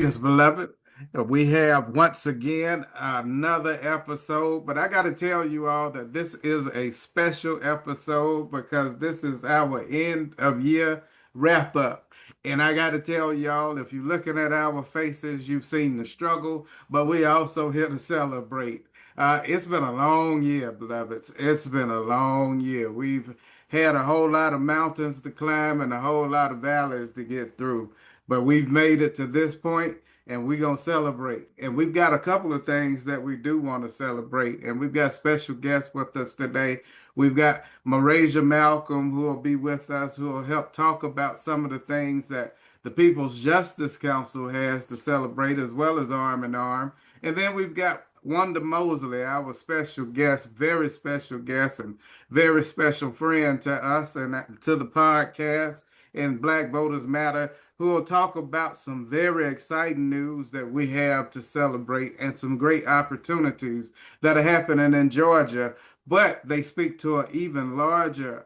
Greetings, beloved. We have once again another episode, but I got to tell you all that this is a special episode because this is our end of year wrap up. And I got to tell y'all, if you're looking at our faces, you've seen the struggle, but we also here to celebrate. It's been a long year, beloveds. It's been a long year. We've had a whole lot of mountains to climb and a whole lot of valleys to get through. But we've made it to this point and we're going to celebrate. And we've got a couple of things that we do want to celebrate. And we've got special guests with us today. We've got Mareshah Malcom, who will be with us, who will help talk about some of the things that the People's Justice Council has to celebrate, as well as Arm in Arm. And then we've got Wanda Mosley, our special guest, very special guest, and very special friend to us and to the podcast and Black Voters Matter, who will talk about some very exciting news that we have to celebrate and some great opportunities that are happening in Georgia. But they speak to an even larger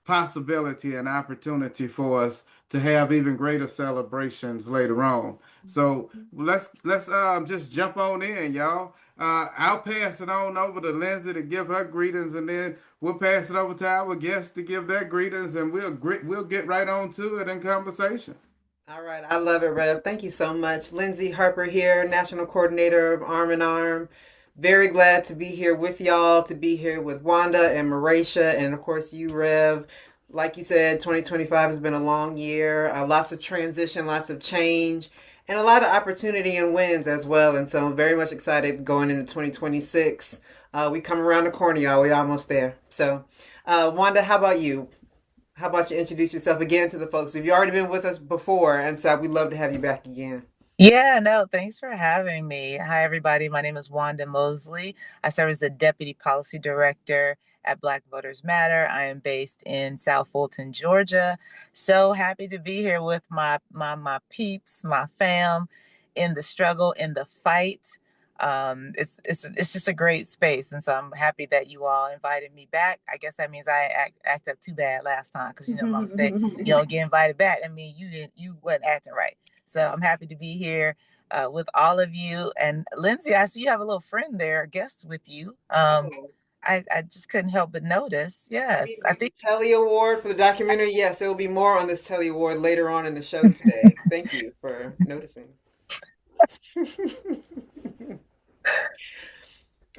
possibility and opportunity for us to have even greater celebrations later on. So let's just jump on in, y'all. I'll pass it on over to Lindsay to give her greetings, and then we'll pass it over to our guests to give their greetings, and we'll get right on to it in conversation. All right, I love it, Rev. Thank you so much. Lindsay Harper here, National Coordinator of Arm in Arm. Very glad to be here with y'all, to be here with Wanda and Mareshah, and of course you, Rev. Like you said, 2025 has been a long year, lots of transition, lots of change, and a lot of opportunity and wins as well. And so I'm very much excited going into 2026. We come around the corner, y'all. We almost there. So, Wanda, how about you? How about you introduce yourself again to the folks? If you've already been with us before, and so we'd love to have you back again. Yeah, no, thanks for having me. Hi, everybody. My name is Wanda Mosley. I serve as the Deputy Policy Director at Black Voters Matter. I am based in South Fulton, Georgia. So happy to be here with my peeps, my fam, in the struggle, in the fight. It's just a great space, and so I'm happy that you all invited me back. I guess that means I act up too bad last time because Mom said you don't get invited back. I mean, you wasn't acting right. So I'm happy to be here with all of you. And Lindsay, I see you have a little friend there, a guest with you. Oh, I just couldn't help but notice. Yes, I the think. Telly Award for the documentary. Yes, there will be more on this Telly Award later on in the show today. Thank you for noticing.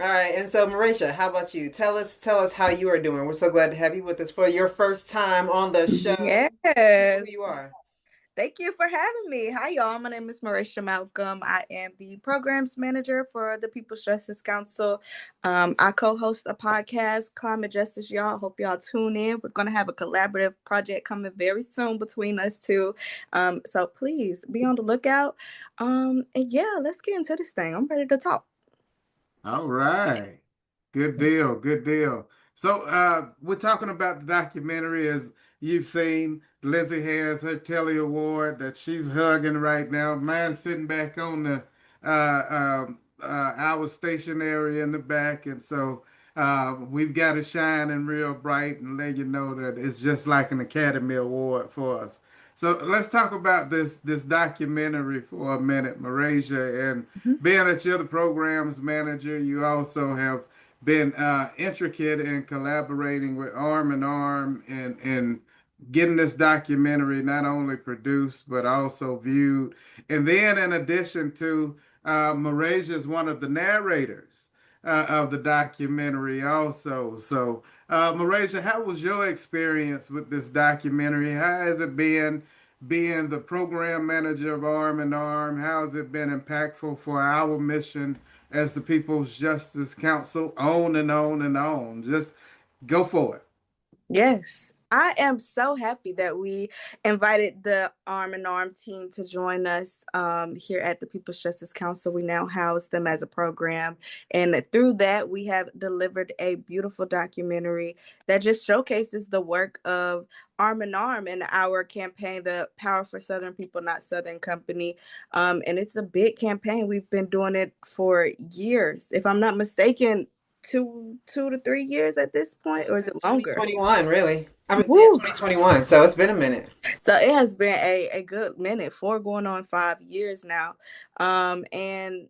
All right, and so Marisha, how about you? Tell us how you are doing. We're so glad to have you with us for your first time on the show. Who Yes. you are? Thank you for having me. Hi, y'all. My name is Mareshah Malcolm. I am the programs manager for the People's Justice Council. I co host a podcast, Climate Justice. Y'all, hope y'all tune in. We're going to have a collaborative project coming very soon between us two. So please be on the lookout. And yeah, let's get into this thing. I'm ready to talk. All right. Good deal. Good deal. So, we're talking about the documentary as you've seen. Lizzie has her Telly Award that she's hugging right now. Mine's sitting back on the our station area in the back, and so we've got it shining real bright and let you know that it's just like an Academy Award for us. So let's talk about this documentary for a minute, Mareshah, and Mhm. being that you're the programs manager, you also have been intricate in collaborating with Arm in Arm and getting this documentary not only produced but also viewed. And then, in addition to, Mareshah is one of the narrators of the documentary, also. So, Mareshah, how was your experience with this documentary? How has it been being the program manager of Arm in Arm? How has it been impactful for our mission as the People's Justice Council? On and on and on. Just go for it. Yes. I am so happy that we invited the Arm in Arm team to join us here at the People's Justice Council. We now house them as a program. And through that, we have delivered a beautiful documentary that just showcases the work of Arm in Arm in our campaign, the Power for Southern People, Not Southern Company. And it's a big campaign. We've been doing it for years. If I'm not mistaken, 2 to 3 years at this point, or is it Since longer? 2021, really. I mean, yeah, Woo. 2021. So it's been a minute. So it has been a good minute, 4 going on 5 years now. And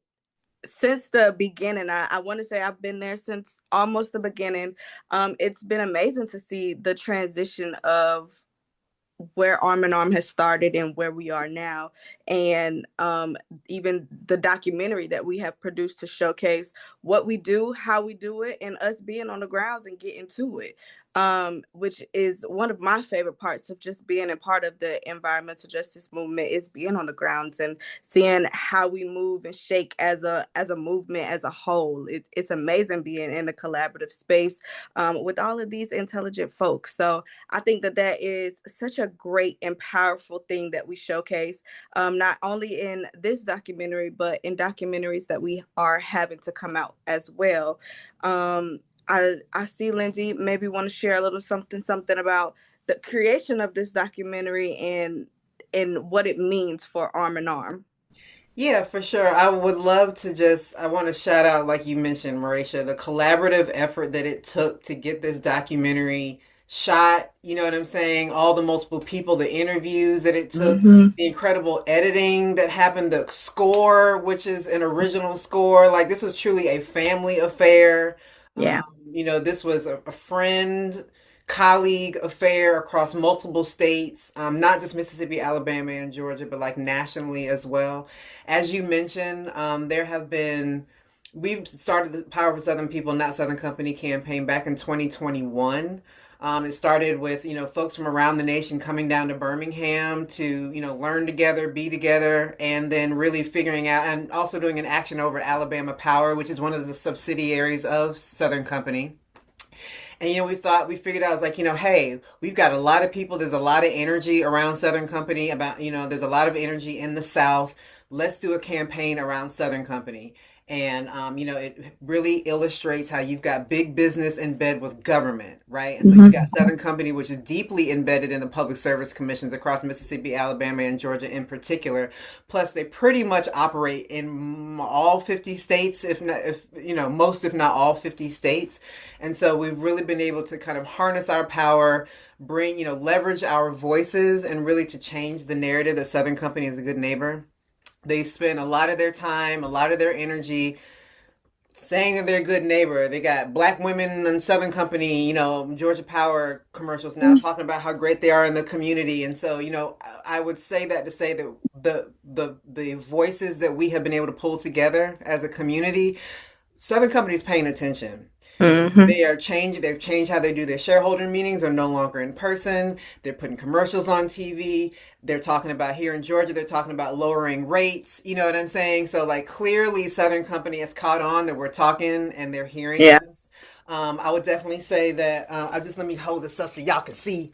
since the beginning, I want to say I've been there since almost the beginning. It's been amazing to see the transition of where Arm in Arm has started and where we are now, and even the documentary that we have produced to showcase what we do, how we do it, and us being on the grounds and getting to it. Which is one of my favorite parts of just being a part of the environmental justice movement, is being on the grounds and seeing how we move and shake as a movement as a whole. It's amazing being in a collaborative space with all of these intelligent folks. So I think that that is such a great and powerful thing that we showcase, not only in this documentary, but in documentaries that we are having to come out as well. I see Lindsay maybe want to share a little something about the creation of this documentary and what it means for Arm in Arm. Yeah, for sure. I would love to I want to shout out, like you mentioned, Mareshah, the collaborative effort that it took to get this documentary shot. You know what I'm saying? All the multiple people, the interviews that it took, Mm-hmm. the incredible editing that happened, the score, which is an original score. Like, this was truly a family affair. Yeah. This was a friend, colleague affair across multiple states, not just Mississippi, Alabama, and Georgia, but like nationally as well. As you mentioned, we've started the Power for Southern People, Not Southern Company campaign back in 2021. It started with, folks from around the nation coming down to Birmingham to, learn together, be together, and then really figuring out and also doing an action over at Alabama Power, which is one of the subsidiaries of Southern Company. And we figured out, I was like, hey, we've got a lot of people. There's a lot of energy around Southern Company about, there's a lot of energy in the South. Let's do a campaign around Southern Company. And, it really illustrates how you've got big business in bed with government, right? And so you've got Southern Company, which is deeply embedded in the public service commissions across Mississippi, Alabama, and Georgia in particular. Plus, they pretty much operate in all 50 states, if not, most, if not all 50 states. And so we've really been able to kind of harness our power, leverage our voices, and really to change the narrative that Southern Company is a good neighbor. They spend a lot of their time, a lot of their energy saying that they're a good neighbor. They got black women in Southern Company, Georgia Power commercials now talking about how great they are in the community. And so, I would say that to say that the voices that we have been able to pull together as a community, Southern Company is paying attention. Mm-hmm. They've changed how they do their shareholder meetings. They're no longer in person. They're putting commercials on TV. They're talking about, here in Georgia, they're talking about lowering rates. You know what I'm saying? So, like, clearly Southern Company has caught on that we're talking and they're hearing us. I would definitely say that, let me hold this up so y'all can see.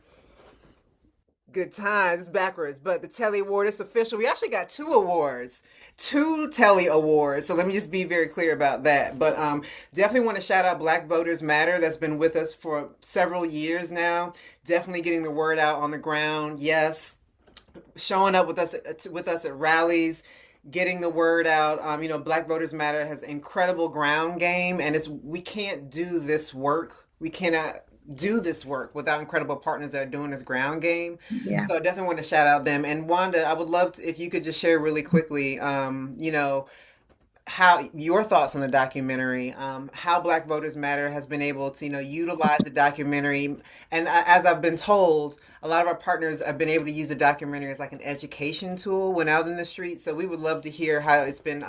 Good times. It's backwards. But the Telly Award is official. We actually got two Telly Awards. So let me just be very clear about that. But definitely want to shout out Black Voters Matter. That's been with us for several years now. Definitely getting the word out on the ground. Yes. Showing up with us at rallies, getting the word out. Black Voters Matter has incredible ground game, and we can't do this work. We cannot do this work without incredible partners that are doing this ground game. Yeah. So I definitely want to shout out them. And Wanda, I would love if you could just share really quickly, how your thoughts on the documentary, how Black Voters Matter has been able to, utilize the documentary. And as I've been told, a lot of our partners have been able to use the documentary as like an education tool when out in the street. So we would love to hear how it's been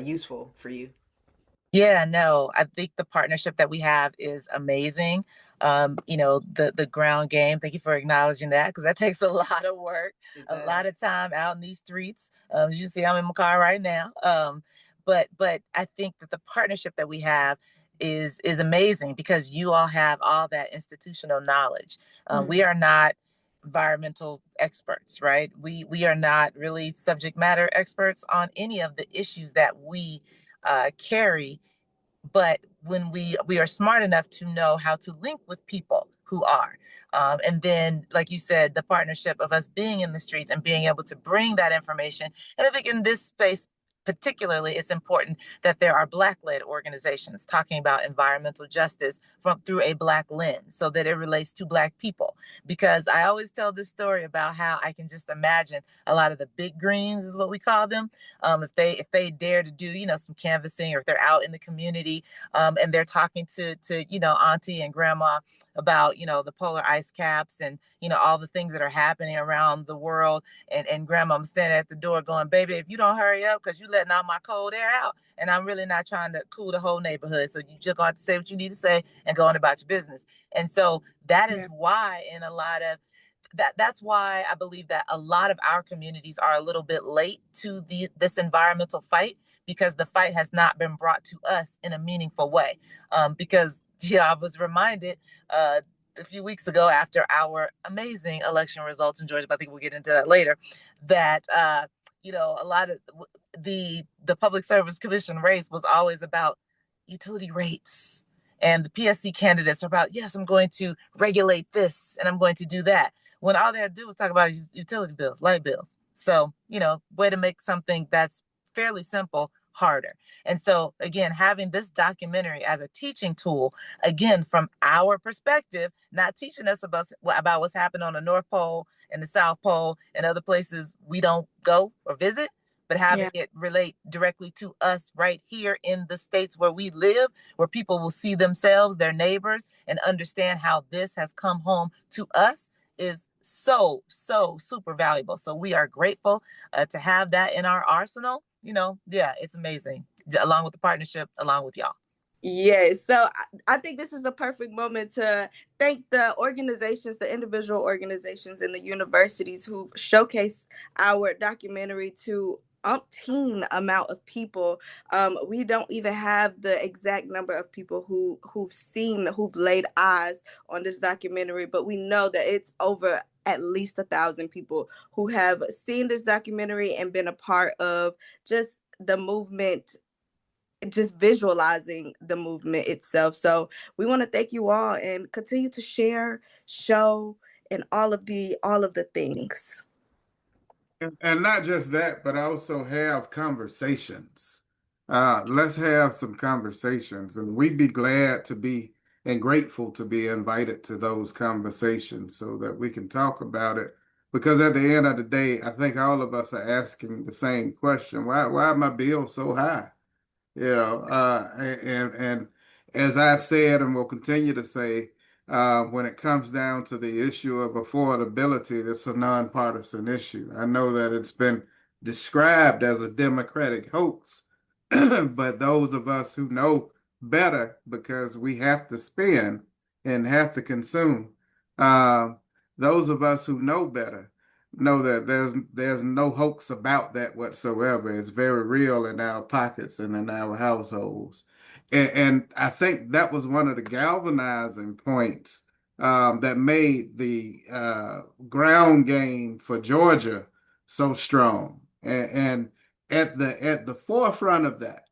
useful for you. Yeah, no, I think the partnership that we have is amazing. The ground game. Thank you for acknowledging that, because that takes a lot of work, a lot of time out in these streets. As you see, I'm in my car right now. But I think that the partnership that we have is amazing, because you all have all that institutional knowledge. We are not environmental experts, right? We are not really subject matter experts on any of the issues that we carry, but when we are smart enough to know how to link with people who are, and then, like you said, the partnership of us being in the streets and being able to bring that information. And I think in this space, particularly, it's important that there are Black-led organizations talking about environmental justice through a Black lens, so that it relates to Black people. Because I always tell this story about how I can just imagine a lot of the big greens, is what we call them, if they dare to do some canvassing, or if they're out in the community, and they're talking to auntie and grandma about the polar ice caps, and all the things that are happening around the world, and grandma, I'm standing at the door going, baby, if you don't hurry up, because you're letting all my cold air out, and I'm really not trying to cool the whole neighborhood, so you just got to say what you need to say and go on about your business. And so that is why in a lot of that's why I believe that a lot of our communities are a little bit late to this environmental fight, because the fight has not been brought to us in a meaningful way. Because I was reminded a few weeks ago, after our amazing election results in Georgia, but I think we'll get into that later, that a lot of the Public Service Commission race was always about utility rates. And the PSC candidates are about, yes, I'm going to regulate this and I'm going to do that, when all they had to do was talk about utility bills, light bills. So, way to make something that's fairly simple harder. And so, again, having this documentary as a teaching tool, again, from our perspective, not teaching us about what's happening on the North Pole and the South Pole and other places we don't go or visit, but having it relate directly to us right here in the states where we live, where people will see themselves, their neighbors, and understand how this has come home to us, is so super valuable. So we are grateful to have that in our arsenal. It's amazing, along with the partnership, along with y'all. Yes. So I think this is the perfect moment to thank the organizations, the individual organizations and the universities who've showcased our documentary to umpteen amount of people. We don't even have the exact number of people who've laid eyes on this documentary, but we know that it's over at least 1,000 people who have seen this documentary and been a part of just the movement, just visualizing the movement itself. So we want to thank you all and continue to share, show, and all of the things. And not just that, but also have conversations. Let's have some conversations, and we'd be glad to be and grateful to be invited to those conversations so that we can talk about it. Because at the end of the day, I think all of us are asking the same question: why are my bills so high? And as I've said and will continue to say, when it comes down to the issue of affordability, it's a nonpartisan issue. I know that it's been described as a Democratic hoax, but those of us who know better, because we have to spend and have to consume, uh, those of us who know better know that there's no hoax about that whatsoever. It's very real in our pockets and in our households. And I think that was one of the galvanizing points that made the ground game for Georgia so strong. And at the forefront of that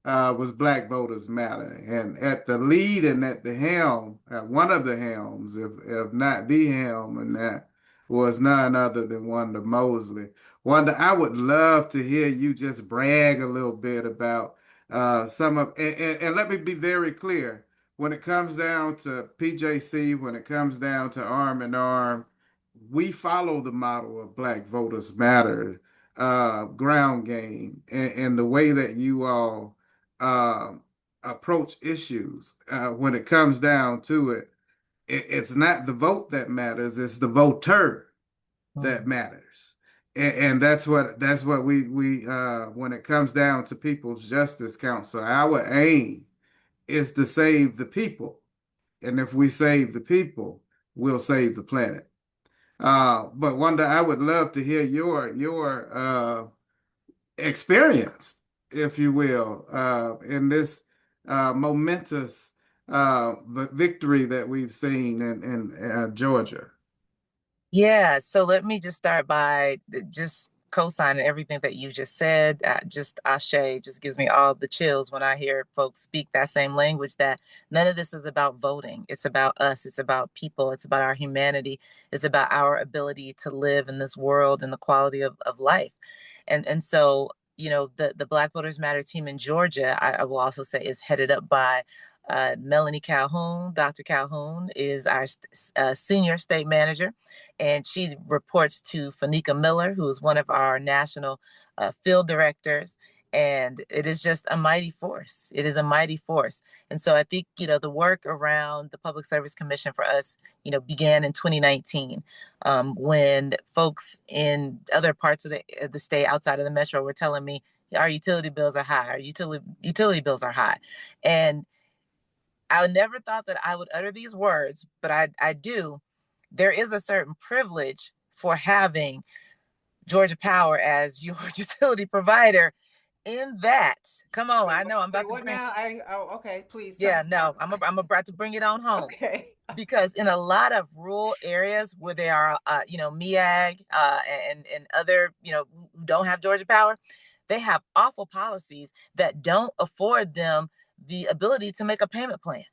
was Black Voters Matter. And at the lead and at the helm, at one of the helms, if not the helm, and that was none other than Wanda Mosley. Wanda, I would love to hear you just brag a little bit about and let me be very clear. When it comes down to PJC, when it comes down to Arm in Arm, we follow the model of Black Voters Matter ground game, and the way that you all uh, approach issues when it comes down to it. It's not the vote that matters, it's the voter that matters. And that's what we when it comes down to People's Justice Council, our aim is to save the people. And if we save the people, we'll save the planet. But Wanda, I would love to hear your experience, if you will, in this momentous victory that we've seen in Georgia. Yeah, so let me just start by just co-signing everything that you just said. Just Ashe just gives me all the chills when I hear folks speak that same language, that none of this is about voting. It's about us. It's about people. It's about our humanity. It's about our ability to live in this world and the quality of life. And so, the Black Voters Matter team in Georgia, I will also say, is headed up by Melanie Calhoun. Dr. Calhoun is our senior state manager, and she reports to Fanika Miller, who is one of our national field directors. And it is just a mighty force. It is a mighty force. And so I think, the work around the Public Service Commission for us, began in 2019, when folks in other parts of the state outside of the metro were telling me our utility bills are high, our utility bills are high. And I never thought that I would utter these words, but I do. There is a certain privilege for having Georgia Power as your utility provider. In that, come on, I know I'm about to what bring. now? Okay, please. Yeah, no, I'm about to bring it on home. Okay. Because in a lot of rural areas where they are, MEAG and other, who don't have Georgia Power, they have awful policies that don't afford them the ability to make a payment plan.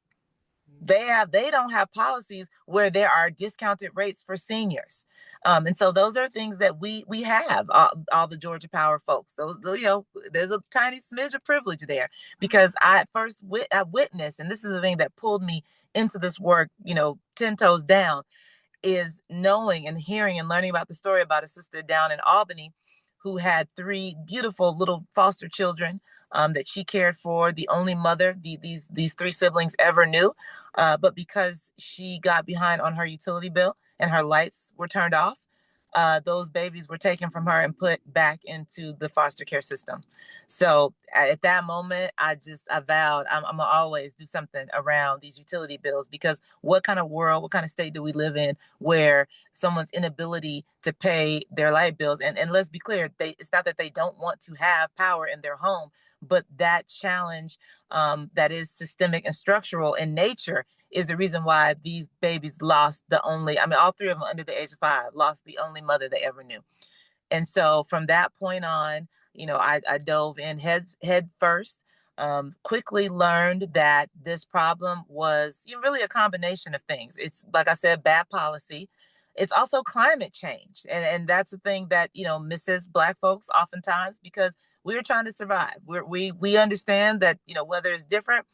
They don't have policies where there are discounted rates for seniors, and so those are things that we have, all the Georgia Power folks. Those, there's a tiny smidge of privilege there, because I witnessed, and this is the thing that pulled me into this work, 10 toes down, is knowing and hearing and learning about the story about a sister down in Albany who had three beautiful little foster children, that she cared for, the only mother these three siblings ever knew. But because she got behind on her utility bill and her lights were turned off, those babies were taken from her and put back into the foster care system. So at that moment, I vowed I'm gonna always do something around these utility bills, because what kind of state do we live in where someone's inability to pay their light bills, and let's be clear, it's not that they don't want to have power in their home, but that challenge, that is systemic and structural in nature, is the reason why these babies lost all three of them under the age of 5 lost the only mother they ever knew. And so from that point on, I dove in head first. Quickly learned that this problem was really a combination of things. It's, like I said, bad policy. It's also climate change, and that's the thing that misses Black folks oftentimes, because we're trying to survive. We understand that weather is different,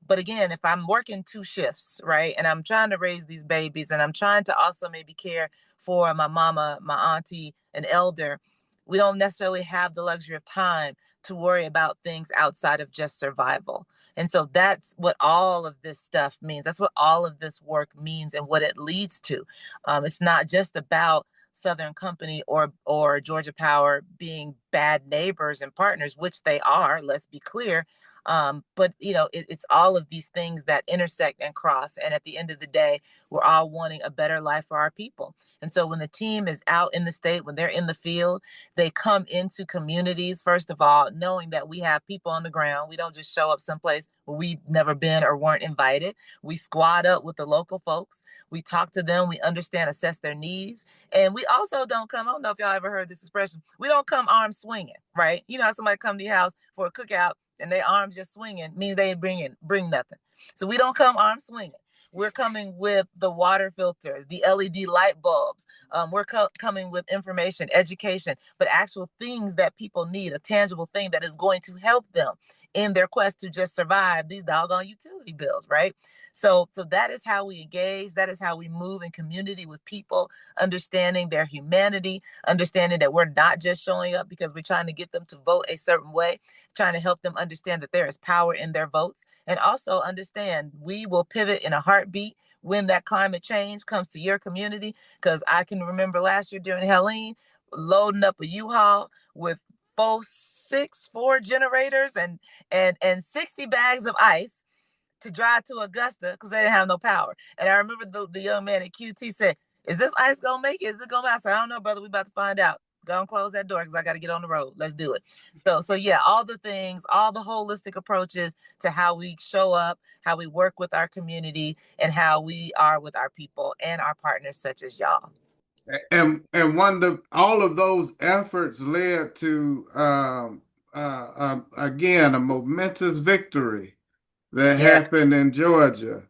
but again, if I'm working 2 shifts, right, and I'm trying to raise these babies, and I'm trying to also maybe care for my mama, my auntie, an elder, we don't necessarily have the luxury of time to worry about things outside of just survival. And so that's what all of this stuff means. That's what all of this work means and what it leads to. It's not just about Southern Company or Georgia Power being bad neighbors and partners, which they are, let's be clear. But it's all of these things that intersect and cross. And at the end of the day, we're all wanting a better life for our people. And so when the team is out in the state, when they're in the field, they come into communities, first of all, knowing that we have people on the ground. We don't just show up someplace where we've never been or weren't invited. We squad up with the local folks. We talk to them. We understand, assess their needs. And we also don't come, I don't know if y'all ever heard this expression, we don't come arms swinging, right? You know how somebody come to your house for a cookout and their arms just swinging, means they bring nothing. So we don't come arms swinging. We're coming with the water filters, the LED light bulbs. We're coming with information, education, but actual things that people need, a tangible thing that is going to help them in their quest to just survive these doggone utility bills, right? So that is how we engage. That is how we move in community with people, understanding their humanity, understanding that we're not just showing up because we're trying to get them to vote a certain way, trying to help them understand that there is power in their votes, and also understand we will pivot in a heartbeat when that climate change comes to your community. Because I can remember last year during Helene, loading up a U-Haul with four generators and 60 bags of ice to drive to Augusta because they didn't have no power. And I remember the young man at QT said, "Is this ice gonna make it? Is it gonna?" I said, "I don't know, brother. We about to find out. Go and close that door because I got to get on the road. Let's do it." So yeah, all the things, all the holistic approaches to how we show up, how we work with our community, and how we are with our people and our partners such as y'all. And Wanda, all of those efforts led to again a momentous victory that Yeah. happened in Georgia.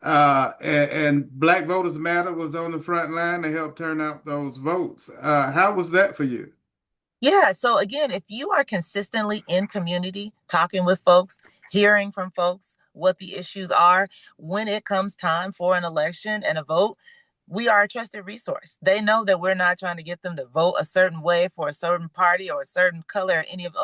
And Black Voters Matter was on the front line to help turn out those votes. How was that for you? Yeah. So again, if you are consistently in community, talking with folks, hearing from folks what the issues are, when it comes time for an election and a vote, we are a trusted resource. They know that we're not trying to get them to vote a certain way for a certain party or a certain color or any of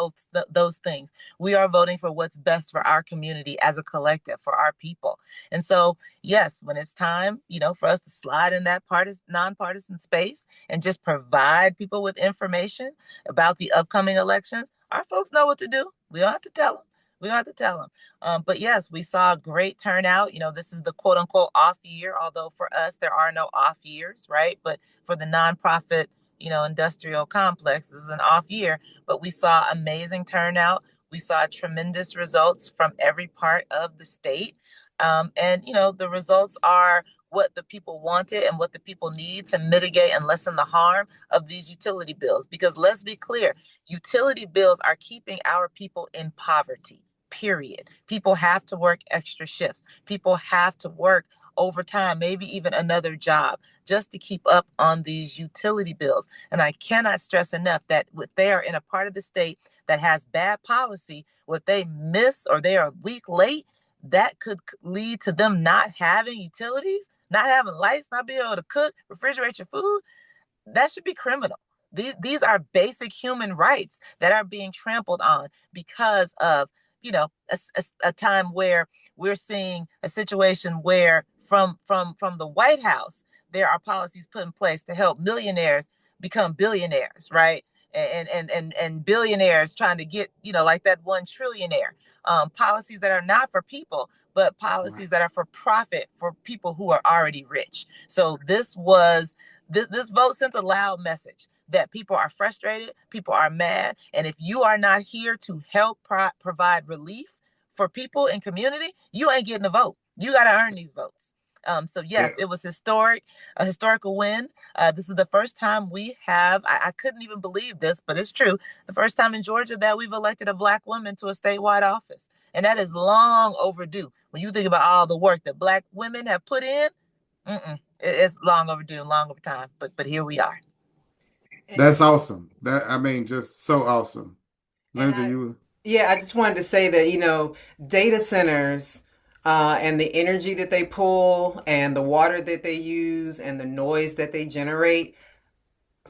those things. We are voting for what's best for our community as a collective, for our people. And so, yes, when it's time, for us to slide in that nonpartisan space and just provide people with information about the upcoming elections, our folks know what to do. We don't have to tell them. We don't have to tell them. But yes, we saw a great turnout. This is the quote unquote off year, although for us, there are no off years, right? But for the nonprofit, industrial complex, this is an off year. But we saw amazing turnout. We saw tremendous results from every part of the state. The results are what the people wanted and what the people need to mitigate and lessen the harm of these utility bills. Because let's be clear, utility bills are keeping our people in poverty, period. People have to work extra shifts. People have to work overtime, maybe even another job, just to keep up on these utility bills. And I cannot stress enough that if they are in a part of the state that has bad policy, if they miss or they are a week late, that could lead to them not having utilities, not having lights, not being able to cook, refrigerate your food. That should be criminal. These are basic human rights that are being trampled on because of, a time where we're seeing a situation where from the White House, there are policies put in place to help millionaires become billionaires, right? And billionaires trying to get, like that one trillionaire. Policies that are not for people, but Right. policies that are for profit for people who are already rich. So this vote sent a loud message that people are frustrated, people are mad, and if you are not here to help provide relief for people in community, you ain't getting a vote. You got to earn these votes. So Yeah, yes, it was a historical win. This is the first time we have. I couldn't even believe this, but it's true. The first time in Georgia that we've elected a Black woman to a statewide office, and that is long overdue. When you think about all the work that Black women have put in, it's long overdue, long over time. But here we are. that's awesome. I mean, just so awesome. And Lindsay, you. yeah, I just wanted to say that, data centers and the energy that they pull and the water that they use and the noise that they generate.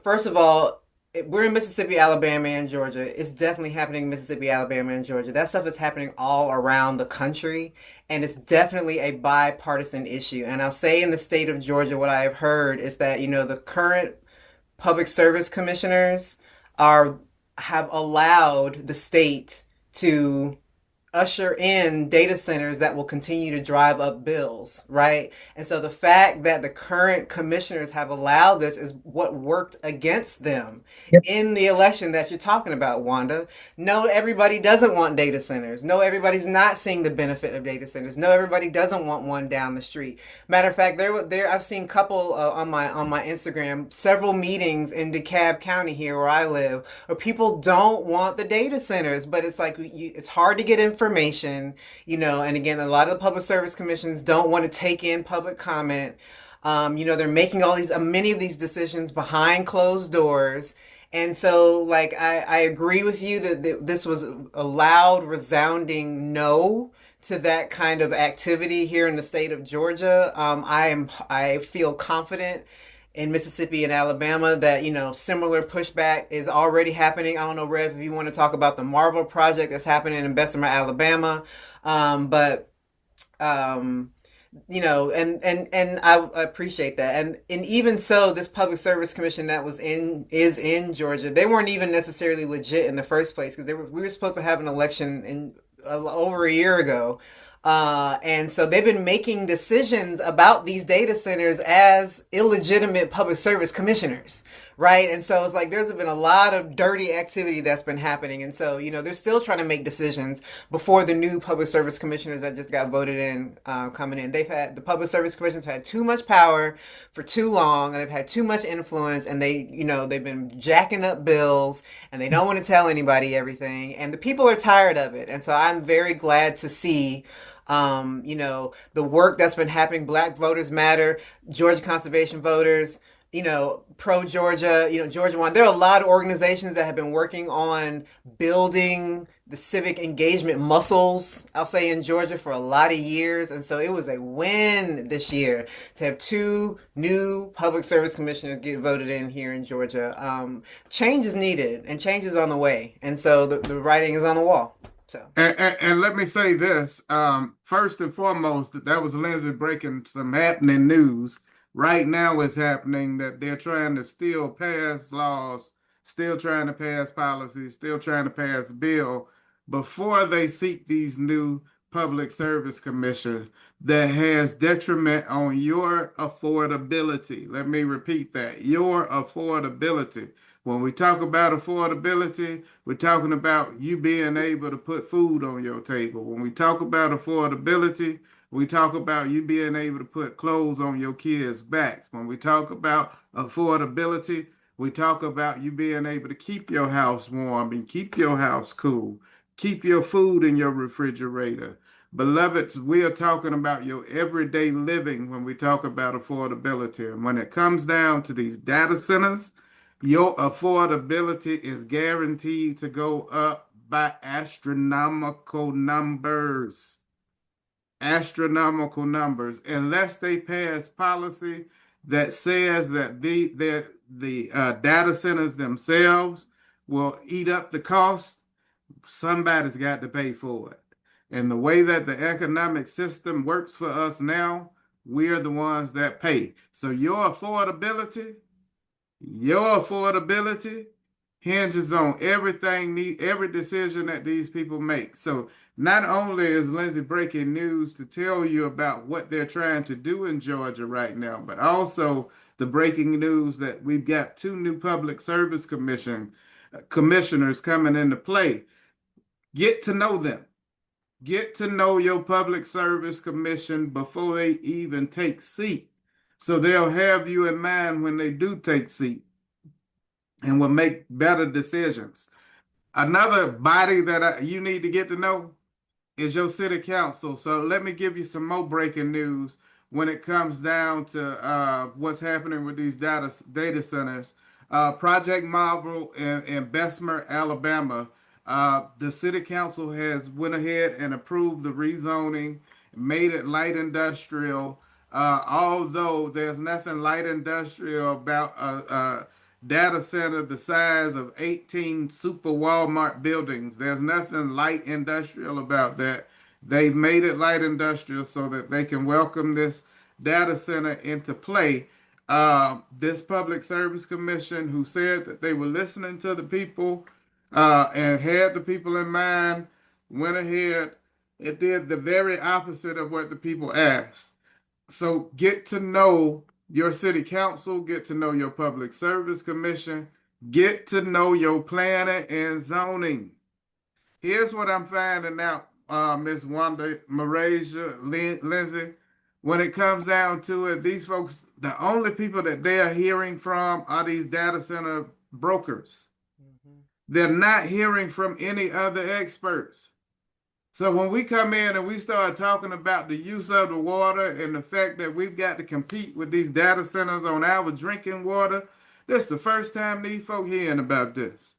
First of all, we're in Mississippi, Alabama, and Georgia. It's definitely happening in Mississippi, Alabama, and Georgia. That stuff is happening all around the country, and it's definitely a bipartisan issue. And I'll say in the state of Georgia, what I have heard is that, the current public service commissioners are have allowed the state to usher in data centers that will continue to drive up bills, right? And so the fact that the current commissioners have allowed this is what worked against them Yep. in the election that you're talking about, Wanda. No, everybody doesn't want data centers. No, everybody's not seeing the benefit of data centers. No, everybody doesn't want one down the street. Matter of fact, there I've seen a couple on my Instagram, several meetings in DeKalb County here where I live, where people don't want the data centers, but it's like it's hard to get information, and again, a lot of the public service commissions don't want to take in public comment. They're making all these, many of these decisions behind closed doors. And so, like, I agree with you that this was a loud, resounding no to that kind of activity here in the state of Georgia. I feel confident in Mississippi and Alabama that, similar pushback is already happening. I don't know, Rev, if you want to talk about the Marvel project that's happening in Bessemer, Alabama. But and I appreciate that. And even so, this public service commission that is in Georgia, they weren't even necessarily legit in the first place because we were supposed to have an election in over a year ago. And so they've been making decisions about these data centers as illegitimate public service commissioners, right? And so it's like there's been a lot of dirty activity that's been happening. And so, they're still trying to make decisions before the new public service commissioners that just got voted in coming in. The public service commissions have had too much power for too long, and they've had too much influence, and they've been jacking up bills, and they don't want to tell anybody everything, and the people are tired of it. And so I'm very glad to see the work that's been happening. Black Voters Matter, Georgia Conservation Voters, pro Georgia, Georgia One. There are a lot of organizations that have been working on building the civic engagement muscles, I'll say, in Georgia for a lot of years. And so it was a win this year to have two new public service commissioners get voted in here in Georgia. Change is needed and change is on the way. And so the writing is on the wall. So. And let me say this. First and foremost, that was Lindsay breaking some happening news. Right now it's happening that they're trying to still pass laws, still trying to pass policies, still trying to pass bill before they seat these new public service commission that has detriment on your affordability. Let me repeat that. Your affordability. When we talk about affordability, we're talking about you being able to put food on your table. When we talk about affordability, we talk about you being able to put clothes on your kids' backs. When we talk about affordability, we talk about you being able to keep your house warm and keep your house cool, keep your food in your refrigerator. Beloveds, we are talking about your everyday living when we talk about affordability. And when it comes down to these data centers, your affordability is guaranteed to go up by astronomical numbers. Astronomical numbers, unless they pass policy that says that the data centers themselves will eat up the cost. Somebody's got to pay for it. And the way that the economic system works for us now, we're the ones that pay. So your affordability hinges on every decision that these people make. So not only is Lindsay breaking news to tell you about what they're trying to do in Georgia right now, but also the breaking news that we've got two new public service commissioners coming into play. Get to know them. Get to know your public service commission before they even take seat. So they'll have you in mind when they do take seat and will make better decisions. Another body that you need to get to know is your city council. So let me give you some more breaking news when it comes down to what's happening with these data centers. Project Marvel in Bessemer, Alabama. The city council has went ahead and approved the rezoning, made it light industrial. Although there's nothing light industrial about a data center the size of 18 super Walmart buildings. There's nothing light industrial about that. They've made it light industrial so that they can welcome this data center into play. This Public Service Commission, who said that they were listening to the people and had the people in mind, went ahead and did the very opposite of what the people asked. So get to know your city council, get to know your public service commission, get to know your planning and zoning. Here's what I'm finding out, Miss Wanda, Mareshah, Lindsay. When it comes down to it, these folks, the only people that they are hearing from are these data center brokers. Mhm. They're not hearing from any other experts. So when we come in and we start talking about the use of the water and the fact that we've got to compete with these data centers on our drinking water, this is the first time these folk hearing about this.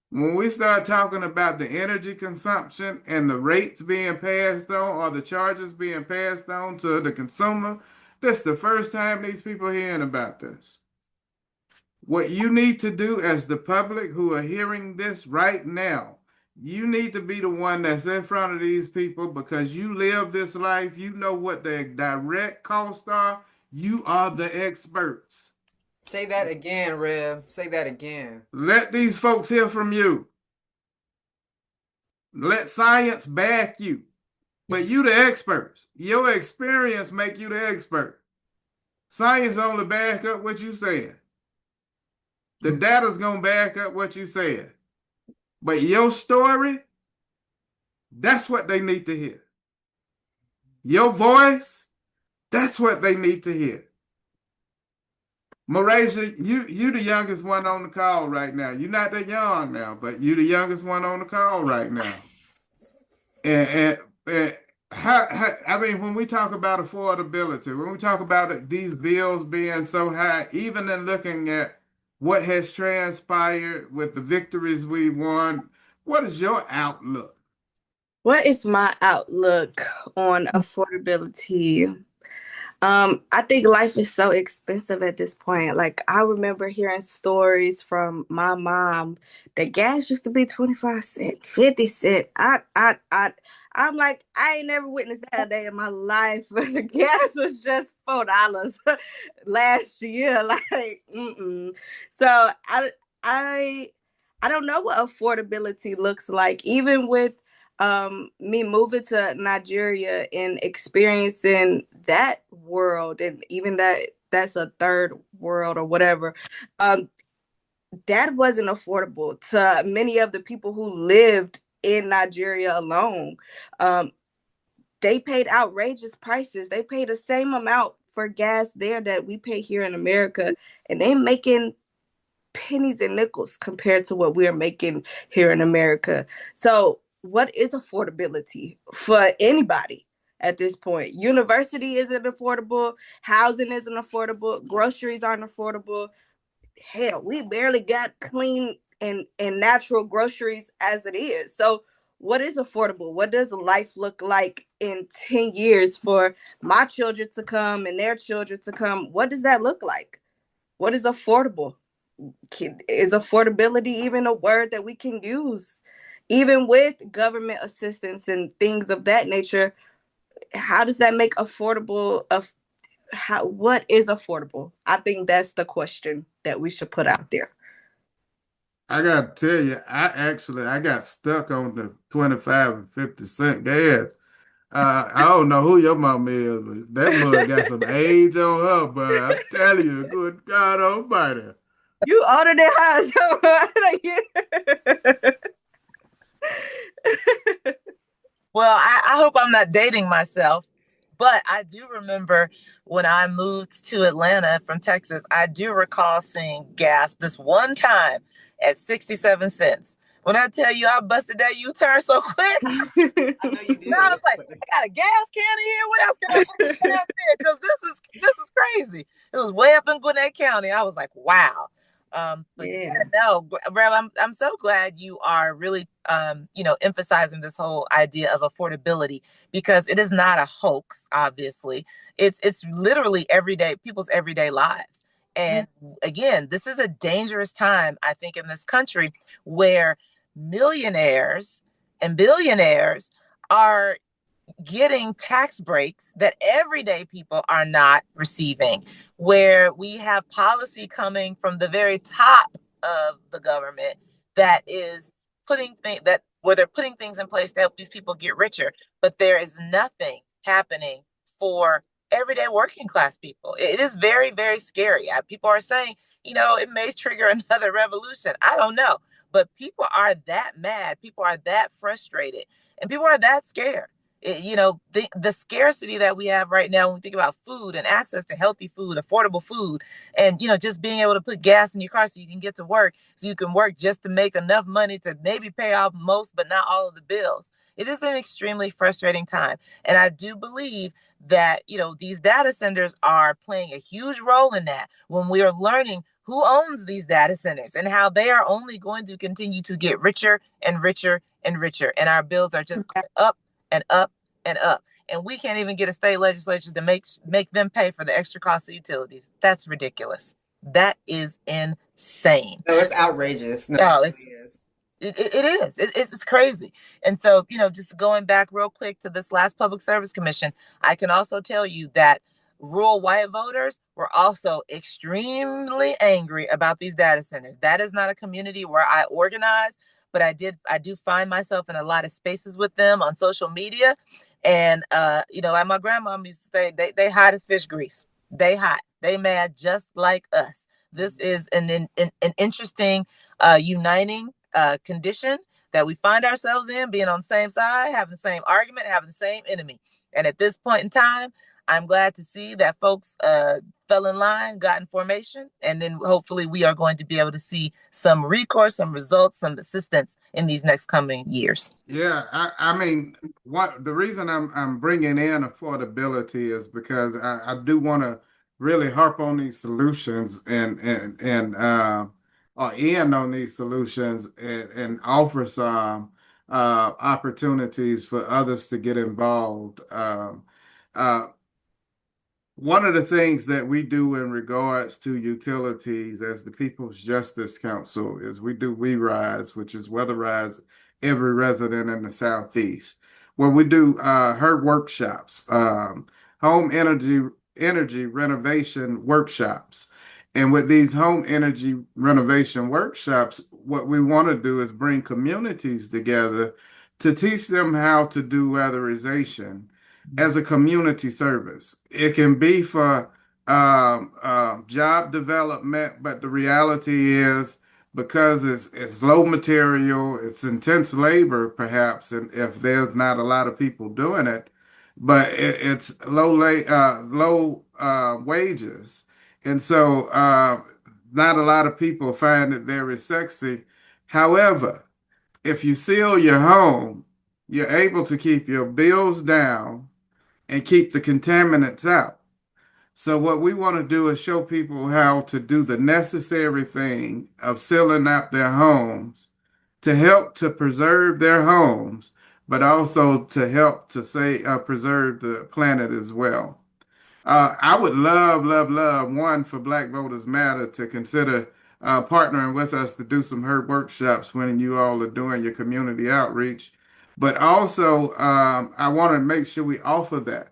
When we start talking about the energy consumption and the rates being passed on or the charges being passed on to the consumer, this is the first time these people hearing about this. What you need to do as the public who are hearing this right now, you need to be the one that's in front of these people because you live this life. You know what the direct costs are. You are the experts. Say that again, Rev. Say that again. Let these folks hear from you. Let science back you. But you the experts. Your experience make you the expert. Science only back up what you said. The data's gonna back up what you said. But your story, that's what they need to hear. Your voice, that's what they need to hear. Mareshah, you the youngest one on the call right now. You're not that young now, but you the youngest one on the call right now. And I mean, when we talk about affordability, when we talk about these bills being so high, even in looking at what has transpired with the victories we won, what is your outlook? What is my outlook on affordability? I think life is so expensive at this point. Like I remember hearing stories from my mom that gas used to be 25 cents, 50 cents. I'm like, I ain't never witnessed that a day in my life. The gas was just $4 last year. Like, mm-mm. So I I don't know what affordability looks like, even with me moving to Nigeria and experiencing that world, and even that's a third world or whatever. um that wasn't affordable to many of the people who lived in Nigeria alone. um they paid outrageous prices. They paid the same amount for gas there that we pay here in America, and they making pennies and nickels compared to what we're making here in America. So, what is affordability for anybody at this point? University isn't affordable, housing isn't affordable, groceries aren't affordable. Hell, we barely got clean and natural groceries as it is. So, what is affordable? What does life look like in 10 years for my children to come and their children to come? What does that look like? What is affordable? Is affordability even a word that we can use? Even with government assistance and things of that nature, how does that make affordable of how what is affordable? I think that's the question that we should put out there. I gotta tell you, I got stuck on the 25 and 50 cent gas. I don't know who your mama is, but that mug got some age on her, but I'm telling you, good God Almighty. You older than her, so Well, I hope I'm not dating myself, but I do remember when I moved to Atlanta from Texas, I do recall seeing gas this one time at 67 cents. When I tell you I busted that U-turn so quick, I know you now I was did. like, I got a gas can in here. What else can I put out there? Because this is crazy. It was way up in Gwinnett County. I was like, wow. But yeah, Yeah. no, Rev, I'm so glad you are really emphasizing this whole idea of affordability, because it is not a hoax, obviously. It's literally everyday people's everyday lives. And again, this is a dangerous time, I think, in this country where millionaires and billionaires are getting tax breaks that everyday people are not receiving, where we have policy coming from the very top of the government that is putting things that where they're putting things in place to help these people get richer, but there is nothing happening for everyday working class people. It is very, very scary. People are saying, it may trigger another revolution. I don't know, but people are that mad, people are that frustrated, and people are that scared. The scarcity that we have right now when we think about food and access to healthy food, affordable food, and just being able to put gas in your car so you can get to work, so you can work just to make enough money to maybe pay off most but not all of the bills. It is an extremely frustrating time, and I do believe that these data centers are playing a huge role in that, when we are learning who owns these data centers and how they are only going to continue to get richer and richer and richer, and our bills are just going up and up and up. And we can't even get a state legislature to make them pay for the extra cost of utilities. That's ridiculous. That is insane. No, it's outrageous. No, No, it it's really is. it is. It's crazy. And so, just going back real quick to this last Public Service Commission, I can also tell you that rural white voters were also extremely angry about these data centers. That is not a community where I organize, but I do find myself in a lot of spaces with them on social media. And like my grandma used to say, they hot as fish grease. They hot. They mad just like us. This is an interesting uniting condition that we find ourselves in, being on the same side, having the same argument, having the same enemy. And at this point in time, I'm glad to see that folks fell in line, got in formation, and then hopefully we are going to be able to see some recourse, some results, some assistance in these next coming years. Yeah, I mean, what the reason I'm bringing in affordability is because I do want to really harp on these solutions and or end on these solutions and offer some opportunities for others to get involved. Uh, One of the things that we do in regards to utilities as the People's Justice Council is we do We Rise, which is weatherize every resident in the Southeast, where we do HER workshops, home energy renovation workshops. And with these home energy renovation workshops, what we want to do is bring communities together to teach them how to do weatherization as a community service. It can be for job development, but the reality is because it's low material, it's intense labor, perhaps, and if there's not a lot of people doing it, but it's low wages, and so not a lot of people find it very sexy. However, if you seal your home, you're able to keep your bills down and keep the contaminants out. So what we want to do is show people how to do the necessary thing of sealing out their homes to help to preserve their homes, but also to help to say preserve the planet as well. I would love one for Black Voters Matter to consider partnering with us to do some HERB workshops when you all are doing your community outreach. But also, I want to make sure we offer that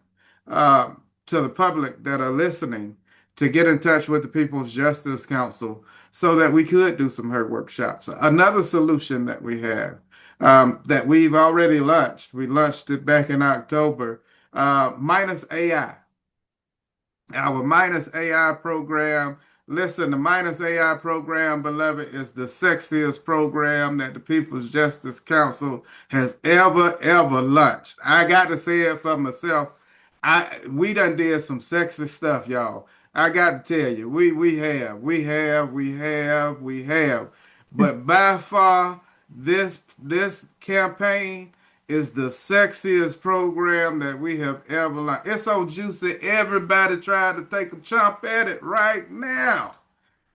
uh, to the public that are listening to get in touch with the People's Justice Council so that we could do some HERB workshops. Another solution that we have that we've already launched, we launched it back in October, minus AI. Our Minus AI program. Listen, the Minus AI program, beloved, is the sexiest program that the People's Justice Council has ever launched. I got to say it for myself. We done did some sexy stuff, y'all. I got to tell you, we have. But by far, this campaign is the sexiest program that we have ever launched. It's so juicy. Everybody trying to take a chomp at it right now.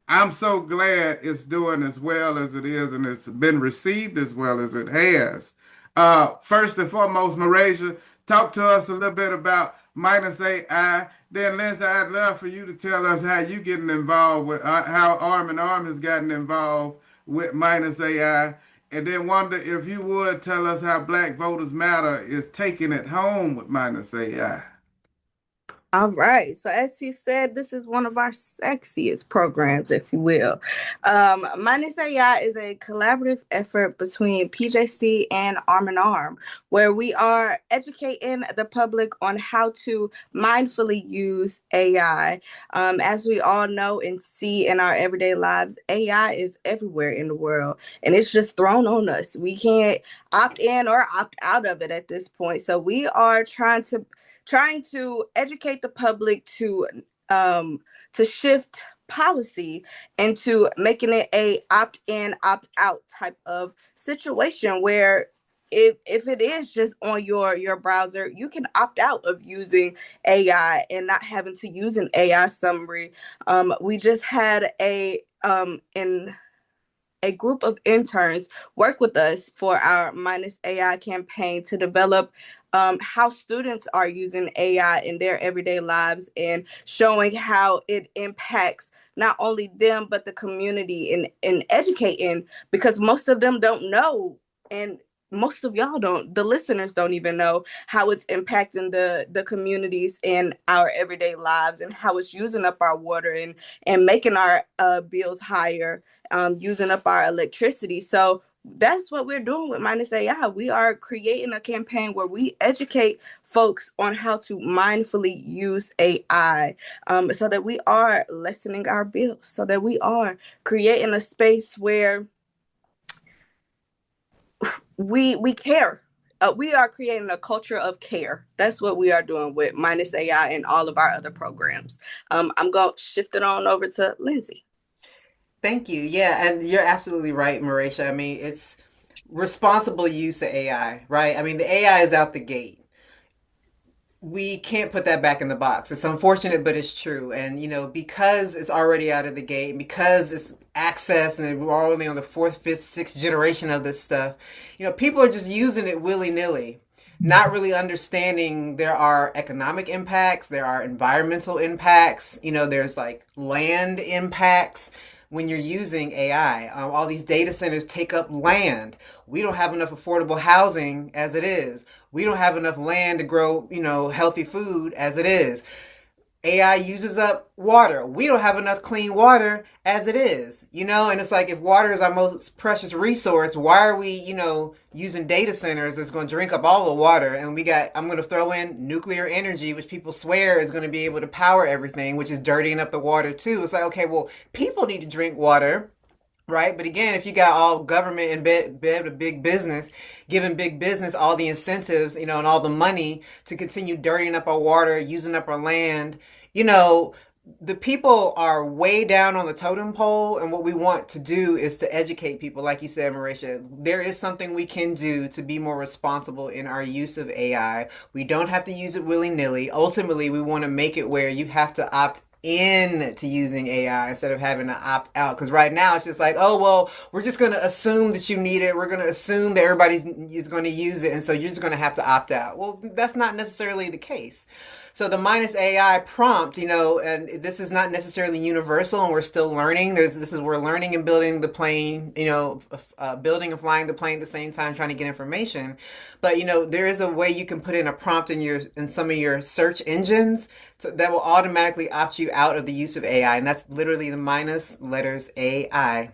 I'm so glad it's doing as well as it is and it's been received as well as it has. First and foremost, Mareshah, talk to us a little bit about Minus AI. Then, Lindsay, I'd love for you to tell us how you getting involved with how Arm in Arm has gotten involved with Minus AI. And then, Wanda, if you would tell us how Black Voters Matter is taking it home with Minus AI. All right. So, as he said, this is one of our sexiest programs, if you will. Minus AI is a collaborative effort between PJC and Arm in Arm, where we are educating the public on how to mindfully use AI. As we all know and see in our everyday lives, AI is everywhere in the world, and it's just thrown on us. We can't opt in or opt out of it at this point. So, we are trying to educate the public to shift policy into making it a opt-in opt-out type of situation where if it is just on your browser, you can opt out of using AI and not having to use an AI summary. We just had in a group of interns work with us for our Minus AI campaign to develop how students are using AI in their everyday lives and showing how it impacts not only them, but the community in educating, because most of them don't know. And most of y'all don't, the listeners don't even know how it's impacting the communities in our everyday lives and how it's using up our water and making our bills higher, using up our electricity. So that's what we're doing with Minus AI. We are creating a campaign where we educate folks on how to mindfully use AI, so that we are lessening our bills, so that we are creating a space where we care we are creating a culture of care. That's what we are doing with Minus AI and all of our other programs. I'm going to shift it on over to Lindsay. Thank you. Yeah, and you're absolutely right, Mareshah. I mean, it's responsible use of AI, right? I mean, the AI is out the gate. We can't put that back in the box. It's unfortunate, but it's true. And, because it's already out of the gate, and because it's access and we're already on the fourth, fifth, sixth generation of this stuff, people are just using it willy nilly, not really understanding there are economic impacts, there are environmental impacts, there's like land impacts when you're using AI. All these data centers take up land. We don't have enough affordable housing as it is. We don't have enough land to grow, healthy food as it is. AI uses up water. We don't have enough clean water as it is, and it's like if water is our most precious resource, why are we, using data centers that's going to drink up all the water? And I'm going to throw in nuclear energy, which people swear is going to be able to power everything, which is dirtying up the water too. It's like, okay, well, people need to drink water. Right. But again, if you got all government in bed with big business, giving big business all the incentives, and all the money to continue dirtying up our water, using up our land, the people are way down on the totem pole. And what we want to do is to educate people. Like you said, Mareshah, there is something we can do to be more responsible in our use of AI. We don't have to use it willy nilly. Ultimately, we want to make it where you have to opt in to using AI instead of having to opt out. Because right now it's just like, oh, well, we're just going to assume that you need it. We're going to assume that everybody's is going to use it. And so you're just going to have to opt out. Well, that's not necessarily the case. So the Minus AI prompt, and this is not necessarily universal, and we're still learning. We're learning and building the plane, building and flying the plane at the same time, trying to get information. But there is a way you can put in a prompt in some of your search engines that will automatically opt you out of the use of AI, and that's literally the minus letters AI.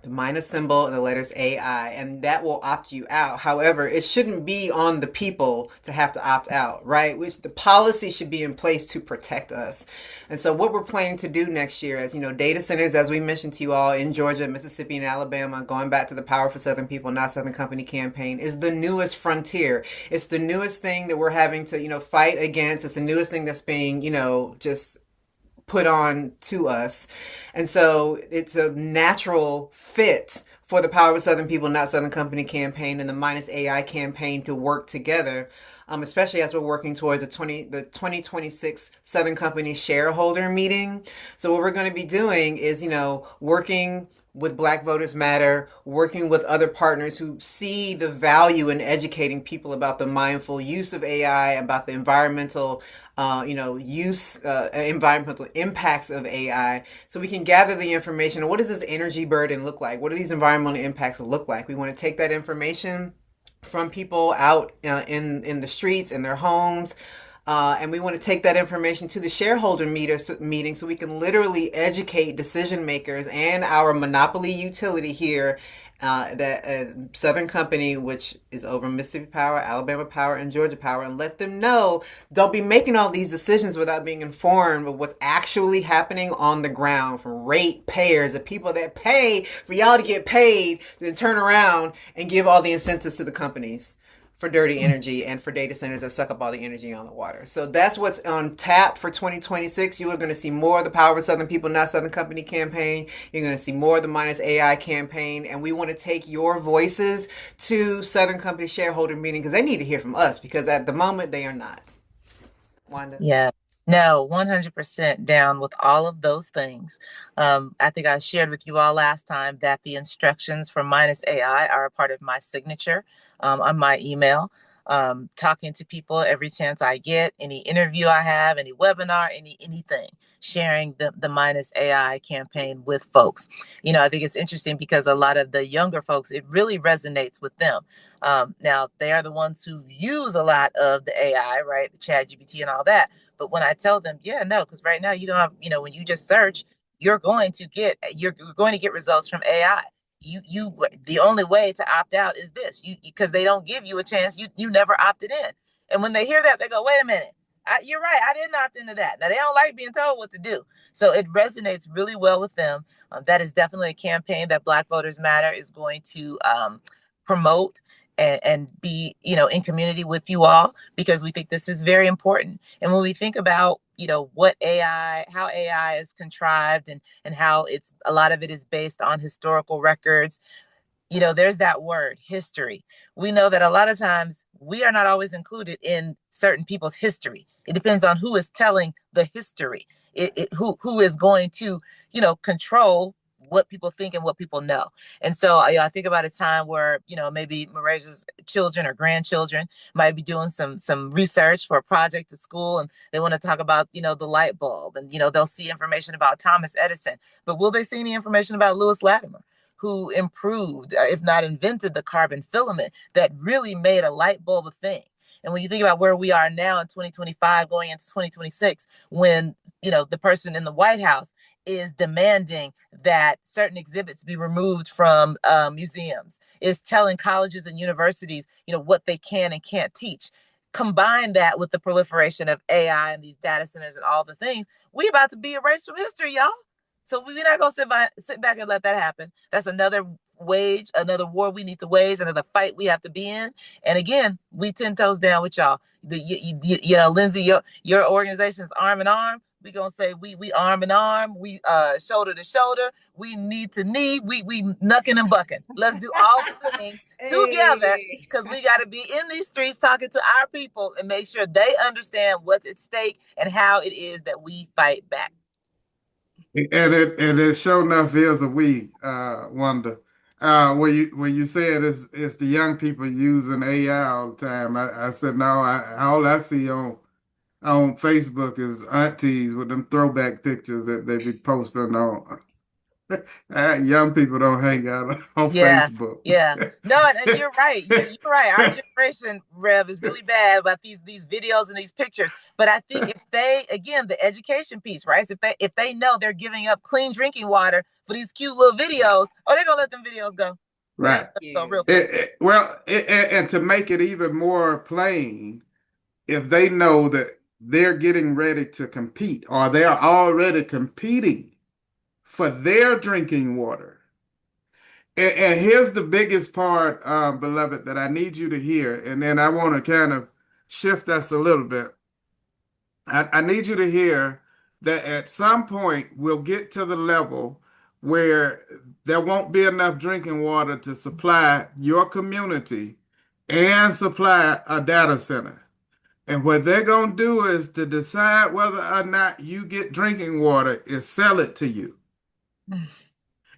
The minus symbol and the letters AI, and that will opt you out. However, it shouldn't be on the people to have to opt out, right? Which the policy should be in place to protect us. And so what we're planning to do next year is, data centers, as we mentioned to you all in Georgia, Mississippi, and Alabama, going back to the Power for Southern People, Not Southern Company campaign, is the newest frontier. It's the newest thing that we're having to, fight against. It's the newest thing that's being, just put on to us. And so it's a natural fit for the Power of Southern People, Not Southern Company campaign and the Minus AI campaign to work together, especially as we're working towards the 2026 Southern Company shareholder meeting. So what we're going to be doing is, working with Black Voters Matter, working with other partners who see the value in educating people about the mindful use of AI, about the environmental environmental impacts of AI, so we can gather the information. What does this energy burden look like? What do these environmental impacts look like? We want to take that information from people out in the streets, in their homes, and we want to take that information to the shareholder meeting so we can literally educate decision makers and our monopoly utility here, that Southern Company, which is over Mississippi Power, Alabama Power, and Georgia Power, and let them know don't be making all these decisions without being informed of what's actually happening on the ground from rate payers, the people that pay for y'all to get paid, then turn around and give all the incentives to the companies for dirty energy and for data centers that suck up all the energy on the water. So that's what's on tap for 2026. You are going to see more of the Power of Southern People, Not Southern Company campaign. You're going to see more of the Minus AI campaign. And we want to take your voices to Southern Company shareholder meeting because they need to hear from us, because at the moment they are not. Wanda? Yeah. No, 100% down with all of those things. I think I shared with you all last time that the instructions for Minus AI are a part of my signature on my email. Talking to people every chance I get, any interview I have, any webinar, anything, sharing the Minus AI campaign with folks. I think it's interesting because a lot of the younger folks, it really resonates with them. Now, they are the ones who use a lot of the AI, right? The Chat GPT and all that. But when I tell them, yeah, no, because right now you don't have, when you just search, you're going to get results from AI. The only way to opt out is this, because they don't give you a chance. You never opted in. And when they hear that, they go, wait a minute, you're right. I didn't opt into that. Now they don't like being told what to do. So it resonates really well with them. That is definitely a campaign that Black Voters Matter is going to promote and be, in community with you all, because we think this is very important. And when we think about, what how AI is contrived, and how a lot of it is based on historical records, there's that word, history. We know that a lot of times we are not always included in certain people's history. It depends on who is telling the history, who is going to, control what people think and what people know. And so I think about a time where, maybe Mareshah's children or grandchildren might be doing some research for a project at school, and they want to talk about, the light bulb, and, they'll see information about Thomas Edison, but will they see any information about Lewis Latimer, who improved, if not invented, the carbon filament that really made a light bulb a thing? And when you think about where we are now in 2025 going into 2026, when, the person in the White House is demanding that certain exhibits be removed from museums, is telling colleges and universities, what they can and can't teach. Combine that with the proliferation of AI and these data centers and all the things, we about to be erased from history, y'all. So we're not gonna sit back and let that happen. That's another war we need to wage, another fight we have to be in. And again, we 10 toes down with y'all. Lindsay, your organization is Arm in Arm. We gonna say we arm in arm, we shoulder to shoulder, we knee to knee, we knucking and bucking. Let's do all the things together, because we got to be in these streets talking to our people and make sure they understand what's at stake and how it is that we fight back. And it sure enough is a we, Wanda. When you said it's the young people using AI all the time, I said no. All I see on Facebook is aunties with them throwback pictures that they be posting on. Young people don't hang out on Facebook. Yeah. No, and you're right. You're right. Our generation, Rev, is really bad about these videos and these pictures. But I think if they, again, the education piece, right? So if they know they're giving up clean drinking water for these cute little videos, they're gonna let them videos go. Right. Go real quick. And to make it even more plain, if they know that they're getting ready to compete, or they are already competing for their drinking water. And here's the biggest part, beloved, that I need you to hear. And then I want to kind of shift us a little bit. I need you to hear that at some point we'll get to the level where there won't be enough drinking water to supply your community and supply a data center. And what they're going to do is to decide whether or not you get drinking water is sell it to you.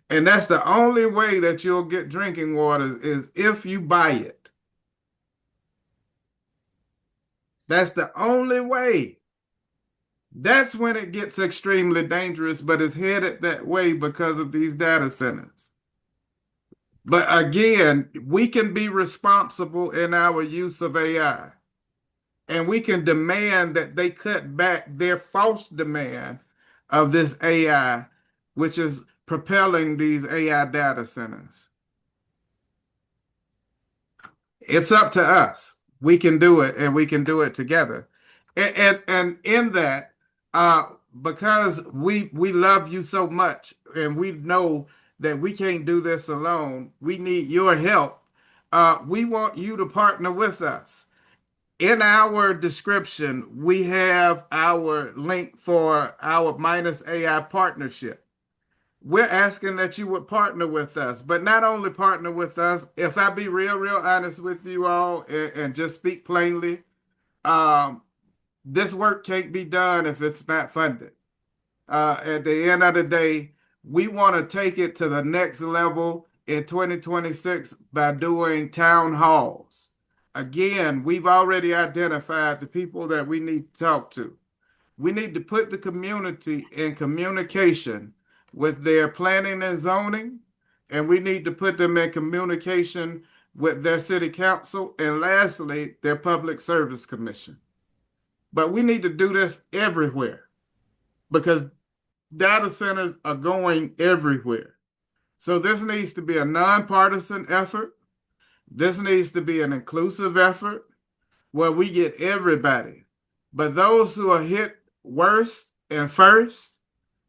And that's the only way that you'll get drinking water is if you buy it. That's the only way. That's when it gets extremely dangerous, but it's headed that way because of these data centers. But again, we can be responsible in our use of AI. And we can demand that they cut back their false demand of this AI, which is propelling these AI data centers. It's up to us. We can do it, and we can do it together. And in that, because we love you so much, and we know that we can't do this alone, we need your help. We want you to partner with us. In our description, we have our link for our Minus AI partnership. We're asking that you would partner with us, but not only partner with us. If I be real honest with you all and just speak plainly, this work can't be done if it's not funded. At the end of the day, we want to take it to the next level in 2026 by doing town halls. Again, we've already identified the people that we need to talk to. We need to put the community in communication with their planning and zoning, and we need to put them in communication with their city council, and lastly, their public service commission. But we need to do this everywhere because data centers are going everywhere. So this needs to be a nonpartisan effort. This needs to be an inclusive effort where we get everybody. But those who are hit worst and first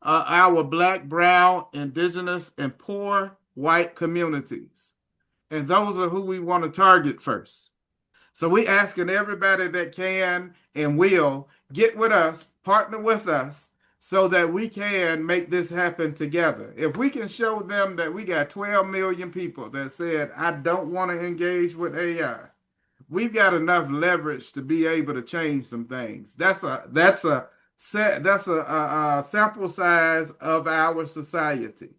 are our Black, brown, indigenous, and poor white communities. And those are who we want to target first. So we asking everybody that can and will get with us, partner with us, so that we can make this happen together. If we can show them that we got 12 million people that said, I don't want to engage with AI, we've got enough leverage to be able to change some things. That's a sample size of our society.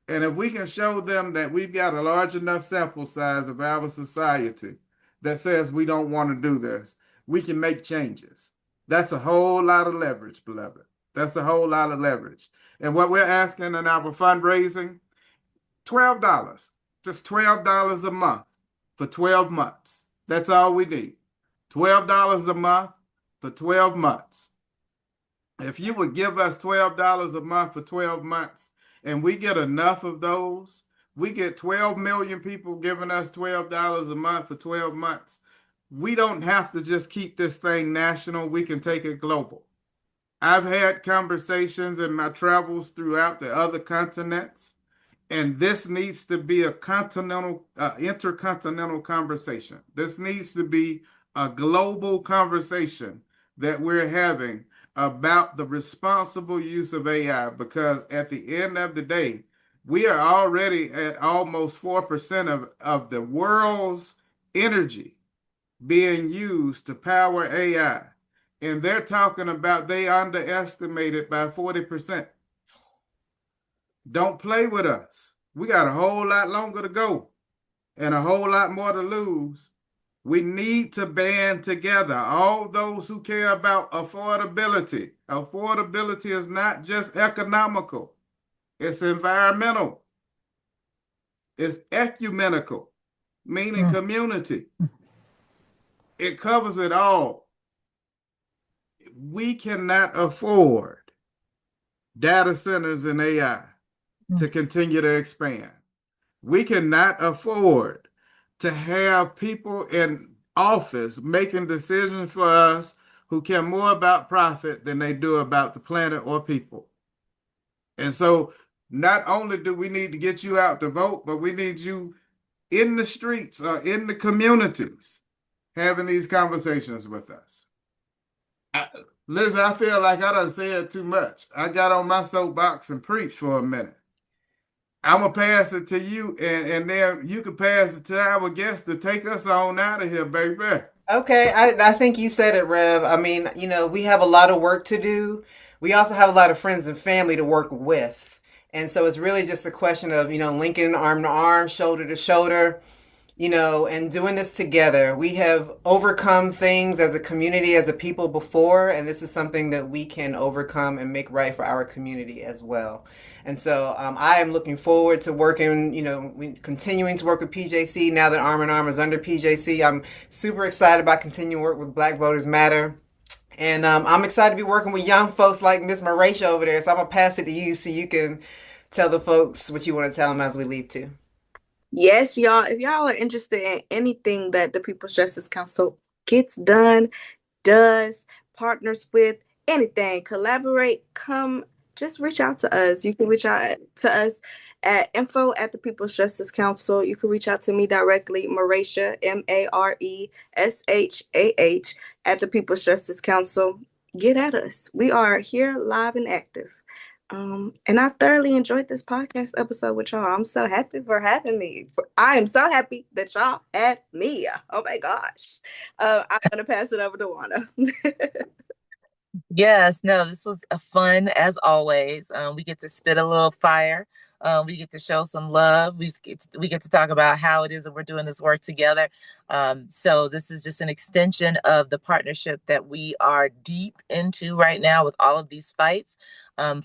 And if we can show them that we've got a large enough sample size of our society that says we don't want to do this, we can make changes. That's a whole lot of leverage, beloved. That's a whole lot of leverage. And what we're asking in our fundraising, $12, just $12 a month for 12 months. That's all we need. $12 a month for 12 months. If you would give us $12 a month for 12 months and we get enough of those, we get 12 million people giving us $12 a month for 12 months. We don't have to just keep this thing national. We can take it global. I've had conversations in my travels throughout the other continents, and this needs to be a intercontinental conversation. This needs to be a global conversation that we're having about the responsible use of AI, because at the end of the day, we are already at almost 4% of the world's energy being used to power AI. And they're talking about they underestimate it by 40%. Don't play with us. We got a whole lot longer to go and a whole lot more to lose. We need to band together. All those who care about affordability. Affordability is not just economical, it's environmental, it's ecumenical, meaning community. It covers it all. We cannot afford data centers and AI to continue to expand. We cannot afford to have people in office making decisions for us who care more about profit than they do about the planet or people. And so not only do we need to get you out to vote, but we need you in the streets or in the communities having these conversations with us. Listen, I feel like I done said too much. I got on my soapbox and preached for a minute. I'm gonna pass it to you, and then you can pass it to our guest to take us on out of here, baby. Okay, I think you said it, Rev. I mean, we have a lot of work to do. We also have a lot of friends and family to work with. And so it's really just a question of, linking arm to arm, shoulder to shoulder, and doing this together. We have overcome things as a community, as a people before, and this is something that we can overcome and make right for our community as well. And so I am looking forward to working, continuing to work with PJC now that Arm in Arm is under PJC. I'm super excited about continuing work with Black Voters Matter. And I'm excited to be working with young folks like Miss Mareshah over there. So I'm going to pass it to you so you can tell the folks what you want to tell them as we leave too. Yes, y'all. If y'all are interested in anything that the People's Justice Council gets done, does, partners with, anything, collaborate, come, just reach out to us. You can reach out to us at info at the People's Justice Council. You can reach out to me directly, Mareshah, Mareshah, at the People's Justice Council. Get at us. We are here live and active. And I thoroughly enjoyed this podcast episode with y'all. I'm so happy for having me. I am so happy that y'all had me. Oh my gosh. I'm going to pass it over to Wanda. Yes, no, this was a fun as always. We get to spit a little fire. We get to show some love. We get to talk about how it is that we're doing this work together. So this is just an extension of the partnership that we are deep into right now with all of these fights,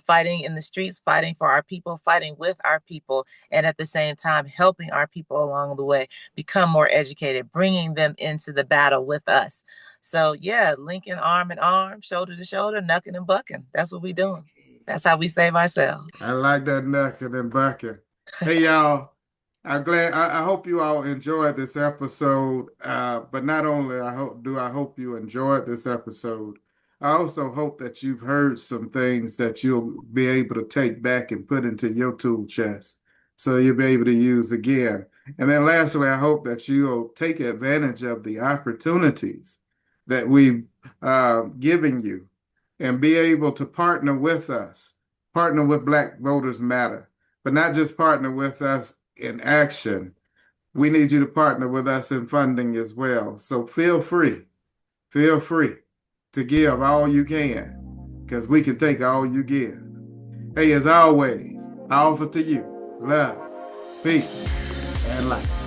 fighting in the streets, fighting for our people, fighting with our people, and at the same time helping our people along the way become more educated, bringing them into the battle with us. So yeah, linking arm in arm, shoulder to shoulder, knucking and bucking. That's what we doing. That's how we save ourselves. I like that knucking and bucking. Hey, y'all. I'm glad. I hope you all enjoyed this episode. But not only I hope you enjoyed this episode. I also hope that you've heard some things that you'll be able to take back and put into your tool chest, so you'll be able to use again And then lastly, I hope that you'll take advantage of the opportunities that we've given you and be able to partner with us, partner with Black Voters Matter, but not just partner with us in action. We need you to partner with us in funding as well. So feel free to give all you can, because we can take all you give. Hey, as always, I offer to you love, peace, and light.